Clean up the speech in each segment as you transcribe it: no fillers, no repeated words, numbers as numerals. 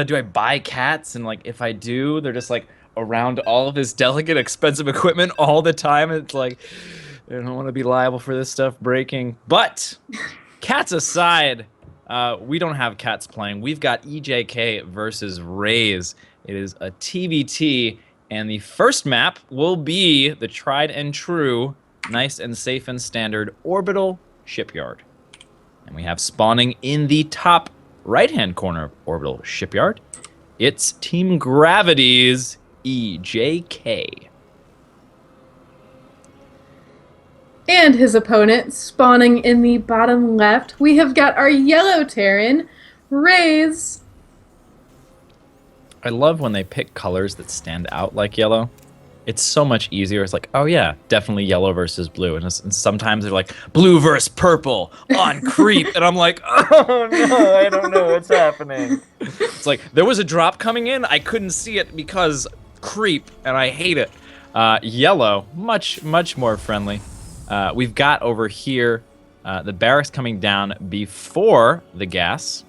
do I buy cats? And like, if I do, they're just like around all of this delicate, expensive equipment all the time. It's like, I don't want to be liable for this stuff breaking. But cats aside, we don't have cats playing. We've got EJK versus Raze. It is a TVT, and the first map will be the tried and true, nice and safe and standard orbital shipyard. And we have spawning in the top right-hand corner of orbital shipyard. It's Team Gravity's EJK. And his opponent, spawning in the bottom left, we have got our yellow Terran, Raze. I love when they pick colors that stand out like yellow. It's so much easier. It's like, oh yeah, definitely yellow versus blue. And sometimes they're like, blue versus purple on creep. And I'm like, oh no, I don't know what's happening. It's like, there was a drop coming in. I couldn't see it because creep, and I hate it. Yellow, much more friendly. We've got over here the barracks coming down before the gas,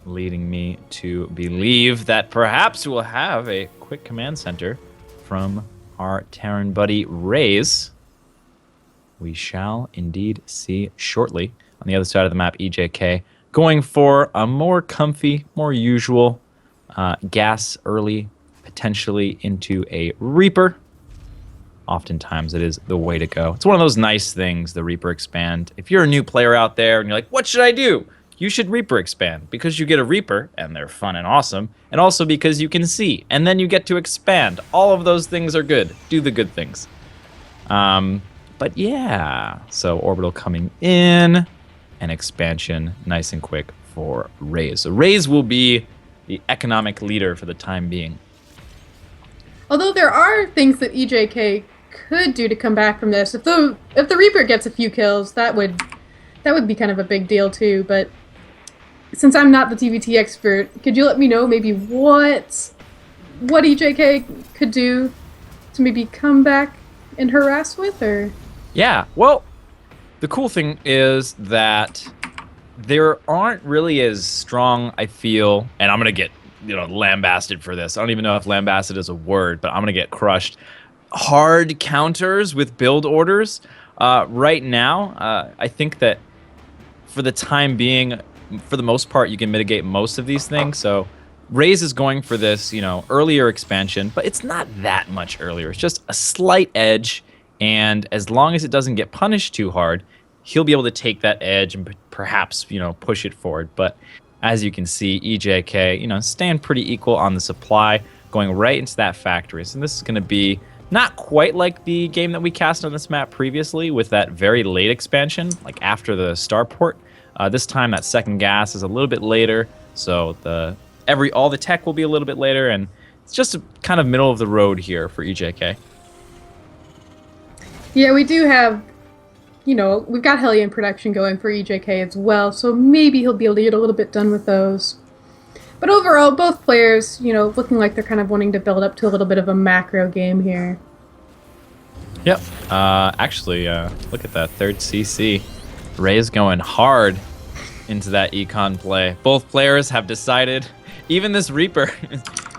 leading me to believe that perhaps we'll have a quick command center from our Terran buddy Raze. We shall indeed see shortly. On the other side of the map, EJK going for a more comfy, more usual gas early, potentially into a Reaper. Oftentimes it is the way to go. It's one of those nice things, the Reaper expand. If you're a new player out there and you're like, what should I do? You should Reaper expand, because you get a Reaper, and they're fun and awesome, and also because you can see, and then you get to expand. All of those things are good. Do the good things. But yeah, so orbital coming in, and expansion nice and quick for Raze. So Raze will be the economic leader for the time being. Although there are things that EJK could do to come back from this. If the Reaper gets a few kills, that would be kind of a big deal too, but since I'm not the TVT expert, could you let me know maybe what EJK could do to maybe come back and harass with, or? Yeah, well, the cool thing is that there aren't really as strong, I feel, and I'm gonna get lambasted for this. I don't even know if lambasted is a word, but I'm gonna get crushed. Hard counters with build orders. Right now, I think that for the time being, for the most part, you can mitigate most of these things. So Raze is going for this, earlier expansion, but it's not that much earlier. It's just a slight edge, and as long as it doesn't get punished too hard, he'll be able to take that edge and perhaps, push it forward. But as you can see, EJK, staying pretty equal on the supply, going right into that factory. So this is going to be not quite like the game that we cast on this map previously with that very late expansion, like after the starport. This time that second gas is a little bit later, so all the tech will be a little bit later, and it's just a kind of middle of the road here for EJK. Yeah, we do have, we've got Hellion production going for EJK as well, so maybe he'll be able to get a little bit done with those. But overall, both players, looking like they're kind of wanting to build up to a little bit of a macro game here. Yep. Actually, look at that third CC. Raze going hard into that econ play. Both players have decided, even this Reaper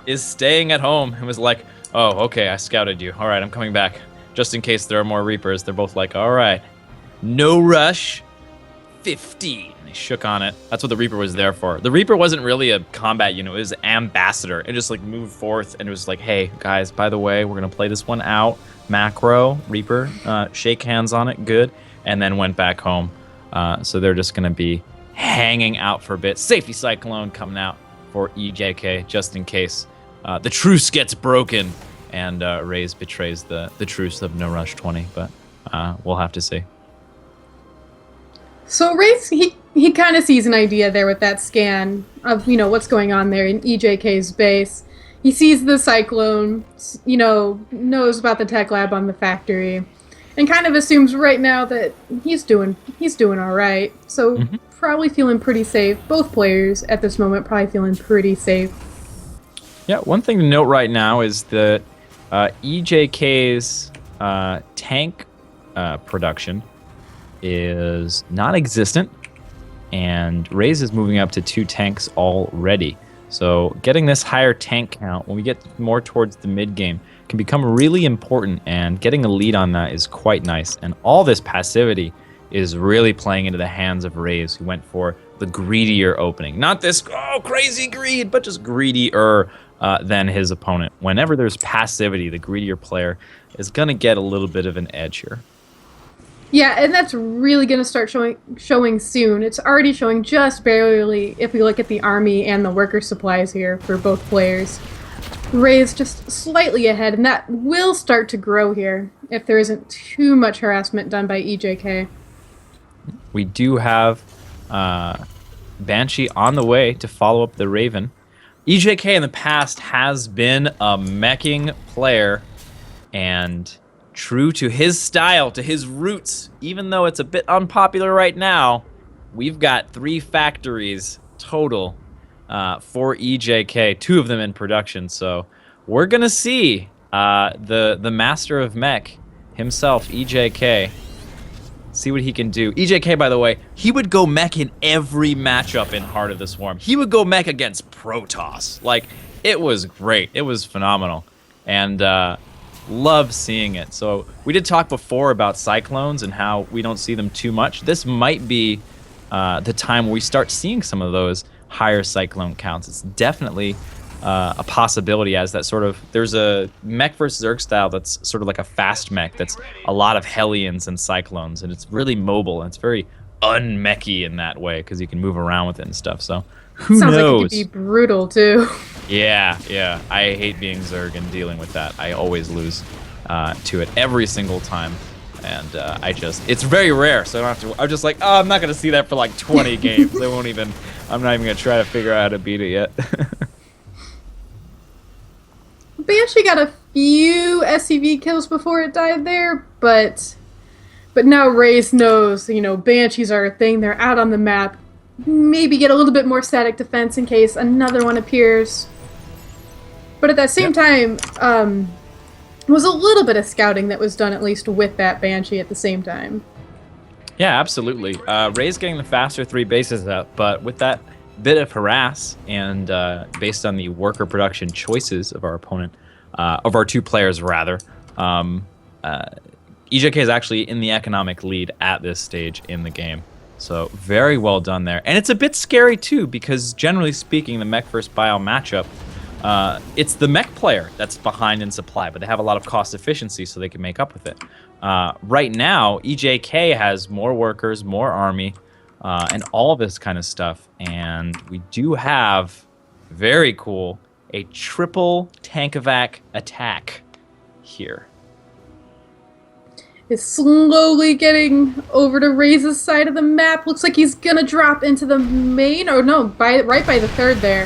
is staying at home and was like, oh, okay, I scouted you. All right, I'm coming back. Just in case there are more Reapers. They're both like, all right, no rush, 50. And they shook on it. That's what the Reaper was there for. The Reaper wasn't really a combat unit. It was an ambassador. It just like moved forth and it was like, hey, guys, by the way, we're going to play this one out. Macro, Reaper, shake hands on it, good. And then went back home. So they're just going to be hanging out for a bit. Safety Cyclone coming out for EJK just in case the truce gets broken and Raze betrays the truce of No Rush 20. But we'll have to see. So Raze, he kind of sees an idea there with that scan of, what's going on there in EJK's base. He sees the Cyclone, knows about the tech lab on the factory, and kind of assumes right now that he's doing all right. So probably feeling pretty safe. Both players at this moment probably feeling pretty safe. Yeah, one thing to note right now is that EJK's tank production is non-existent, and Raze is moving up to 2 tanks already. So getting this higher tank count when we get more towards the mid game can become really important, and getting a lead on that is quite nice. And all this passivity is really playing into the hands of Raze, who went for the greedier opening. Not this, crazy greed, but just greedier than his opponent. Whenever there's passivity, the greedier player is going to get a little bit of an edge here. Yeah, and that's really going to start showing soon. It's already showing just barely if we look at the army and the worker supplies here for both players. Raze just slightly ahead, and that will start to grow here if there isn't too much harassment done by EJK. We do have Banshee on the way to follow up the Raven. EJK in the past has been a meching player, and true to his style, to his roots, even though it's a bit unpopular right now, we've got 3 factories total for EJK, 2 of them in production. So we're gonna see the master of mech himself, EJK, see what he can do. EJK, by the way, he would go mech in every matchup in Heart of the Swarm. He would go mech against Protoss. Like, it was great. It was phenomenal. And love seeing it. So we did talk before about Cyclones and how we don't see them too much. This might be the time where we start seeing some of those higher Cyclone counts. It's definitely a possibility, as that sort of, there's a mech versus Zerg style that's sort of like a fast mech that's a lot of Hellions and Cyclones, and it's really mobile, and it's very unmechy in that way because you can move around with it and stuff. So who Sounds knows? like it could be brutal too. Yeah. I hate being Zerg and dealing with that. I always lose to it every single time. And it's very rare, so I don't have to, I'm just like, I'm not going to see that for like 20 games. I'm not even going to try to figure out how to beat it yet. Banshee got a few SCV kills before it died there, but now Raze knows, Banshees are a thing. They're out on the map. Maybe get a little bit more static defense in case another one appears. But at that same time, was a little bit of scouting that was done, at least with that Banshee at the same time. Yeah, absolutely. Raze getting the faster 3 bases up, but with that bit of harass, and based on the worker production choices of our opponent, of our 2 players rather, EJK is actually in the economic lead at this stage in the game. So very well done there. And it's a bit scary too, because generally speaking, the mech versus bio matchup, it's the mech player that's behind in supply, but they have a lot of cost efficiency, so they can make up with it. Right now, EJK has more workers, more army, and all this kind of stuff. And we do have, very cool, a triple tankovac attack here. Is slowly getting over to Raze's side of the map. Looks like he's gonna drop into the main, or no, right by the 3rd there.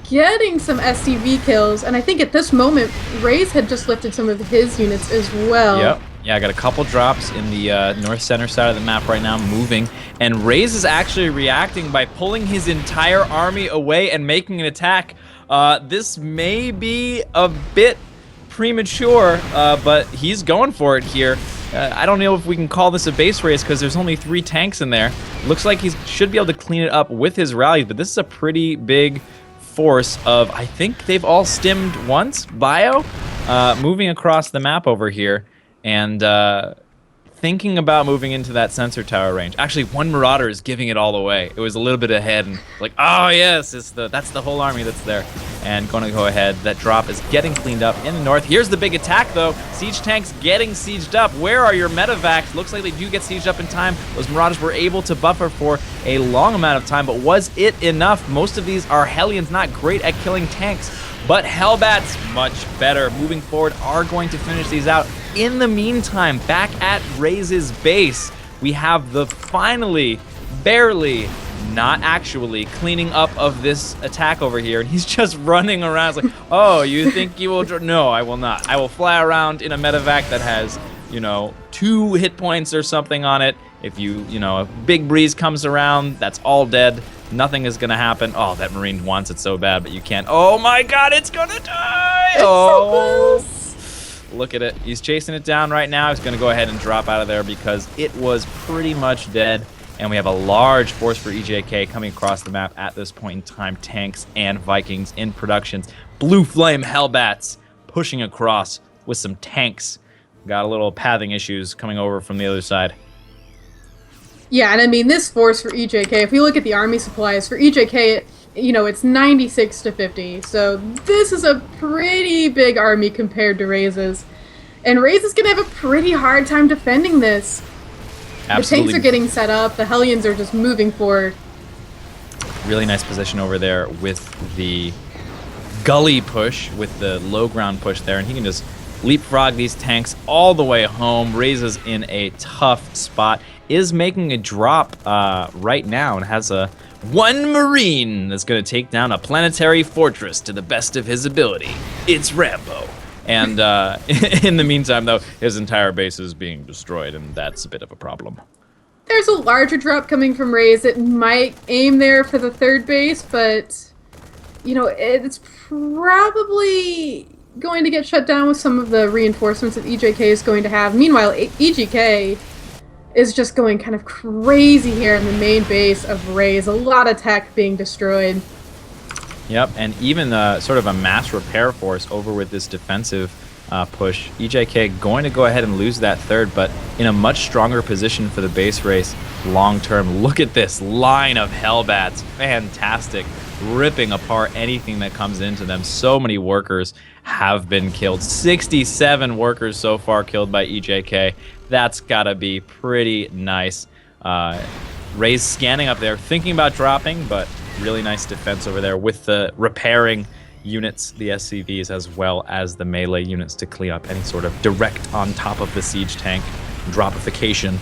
Getting some SCV kills, and I think at this moment, Raze had just lifted some of his units as well. Yep. Yeah, I got a couple drops in the north center side of the map right now, moving. And Raze is actually reacting by pulling his entire army away and making an attack. This may be a bit premature, but he's going for it here. I don't know if we can call this a base race because there's only 3 tanks in there. Looks like he should be able to clean it up with his rallies, but this is a pretty big force of, I think they've all stimmed once, bio, moving across the map over here, and thinking about moving into that sensor tower range. Actually, one Marauder is giving it all away. It was a little bit ahead, and like, oh yes, that's the whole army that's there. And going to go ahead. That drop is getting cleaned up in the north. Here's the big attack, though. Siege tanks getting sieged up. Where are your medevacs? Looks like they do get sieged up in time. Those Marauders were able to buffer for a long amount of time, but was it enough? Most of these are Hellions, not great at killing tanks, but Hellbats, much better. Moving forward, are going to finish these out. In the meantime, back at Raze's base, we have the finally, barely, not actually cleaning up of this attack over here, and he's just running around. It's like, oh, you think you will? No, I will not. I will fly around in a medevac that has, 2 hit points or something on it. If a big breeze comes around, that's all dead. Nothing is gonna happen. Oh, that Marine wants it so bad, but you can't. Oh my God, it's gonna die! It's so close. Look at it. He's chasing it down right now. He's gonna go ahead and drop out of there because it was pretty much dead. And we have a large force for EJK coming across the map at this point in time. Tanks and Vikings in productions. Blue Flame Hellbats pushing across with some tanks. Got a little pathing issues coming over from the other side. Yeah, and I mean, this force for EJK, if we look at the army supplies, for EJK, it's 96 to 50. So this is a pretty big army compared to Raze's. And Raze is going to have a pretty hard time defending this. Absolutely. The tanks are getting set up. The Hellions are just moving forward. Really nice position over there with the gully push, with the low ground push there. And he can just leapfrog these tanks all the way home. Raze is in a tough spot. Is making a drop right now and has a one Marine that's going to take down a planetary fortress to the best of his ability. It's Rambo. And in the meantime, though, his entire base is being destroyed, and that's a bit of a problem. There's a larger drop coming from Raze. It might aim there for the third base, but, it's probably going to get shut down with some of the reinforcements that EJK is going to have. Meanwhile, EJK is just going kind of crazy here in the main base of Raze. A lot of tech being destroyed. Yep, and even sort of a mass repair force over with this defensive push. EJK going to go ahead and lose that third, but in a much stronger position for the base race long term. Look at this line of Hellbats. Fantastic. Ripping apart anything that comes into them. So many workers have been killed. 67 workers so far killed by EJK. That's got to be pretty nice. Raze scanning up there, thinking about dropping, but really nice defense over there with the repairing units, the SCVs, as well as the melee units to clean up any sort of direct on top of the siege tank dropification,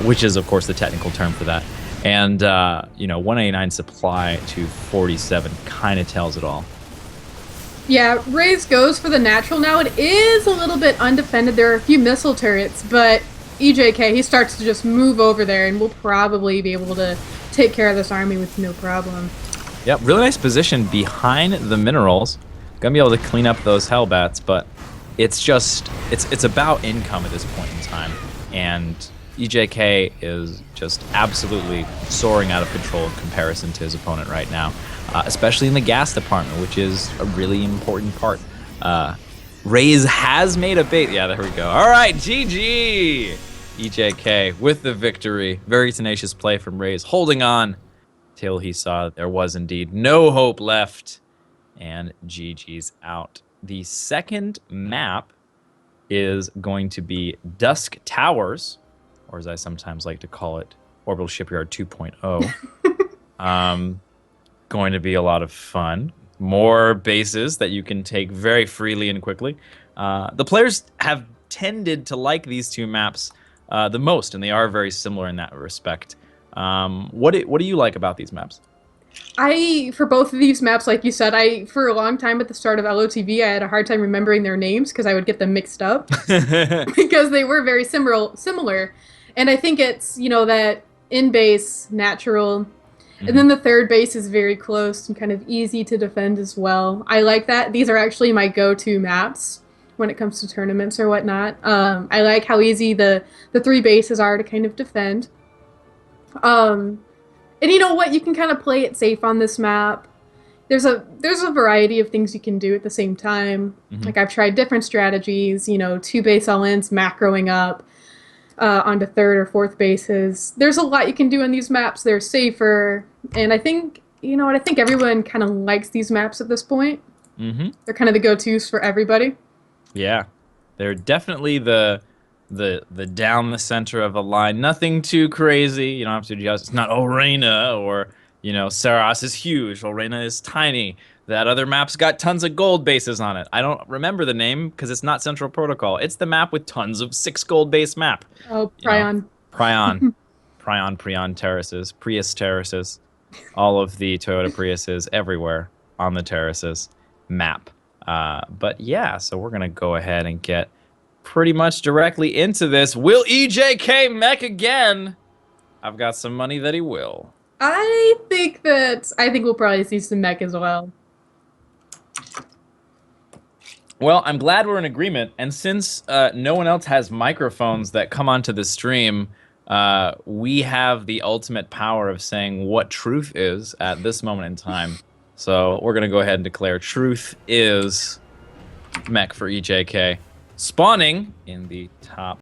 which is, of course, the technical term for that. And, 189 supply to 47 kind of tells it all. Yeah, Raze goes for the natural now. It is a little bit undefended. There are a few missile turrets, but EJK, he starts to just move over there, and we'll probably be able to take care of this army with no problem. Yep, really nice position behind the minerals. Gonna be able to clean up those Hellbats, but it's just, it's about income at this point in time. And EJK is just absolutely soaring out of control in comparison to his opponent right now, especially in the gas department, which is a really important part. Raze has made a bait. Yeah, there we go. All right, GG! EJK with the victory. Very tenacious play from Raze, holding on till he saw that there was indeed no hope left, and GG's out. The second map is going to be Dusk Towers, or as I sometimes like to call it, Orbital Shipyard 2.0. Going to be a lot of fun. More bases that you can take very freely and quickly. The players have tended to like these two maps the most, and they are very similar in that respect. What do you like about these maps? For both of these maps, like you said, for a long time at the start of LOTV, I had a hard time remembering their names because I would get them mixed up because they were very similar. And I think it's, that in-base, natural, and then the third base is very close and kind of easy to defend as well. I like that. These are actually my go-to maps when it comes to tournaments or whatnot. I like how easy the three bases are to kind of defend. And you know what? You can kind of play it safe on this map. There's a variety of things you can do at the same time. Like I've tried different strategies, 2 base all-ins, macroing up onto third or fourth bases. There's a lot you can do on these maps. They're safer. And I think, I think everyone kind of likes these maps at this point. They're kind of the go-tos for everybody. Yeah. They're definitely the down the center of a line. Nothing too crazy. You don't have to adjust. It's not Orena or, Saras is huge. Orena is tiny. That other map's got tons of gold bases on it. I don't remember the name because it's not Central Protocol. It's the map with tons of 6 gold base map. Oh, Prion. Prion terraces, Prius terraces, all of the Toyota Priuses everywhere on the terraces map. But yeah, so we're going to go ahead and get pretty much directly into this. Will EJK mech again? I've got some money that he will. I think we'll probably see some mech as well. Well, I'm glad we're in agreement, and since no one else has microphones that come onto the stream, we have the ultimate power of saying what truth is at this moment in time. So we're going to go ahead and declare truth is mech for EJK. Spawning in the top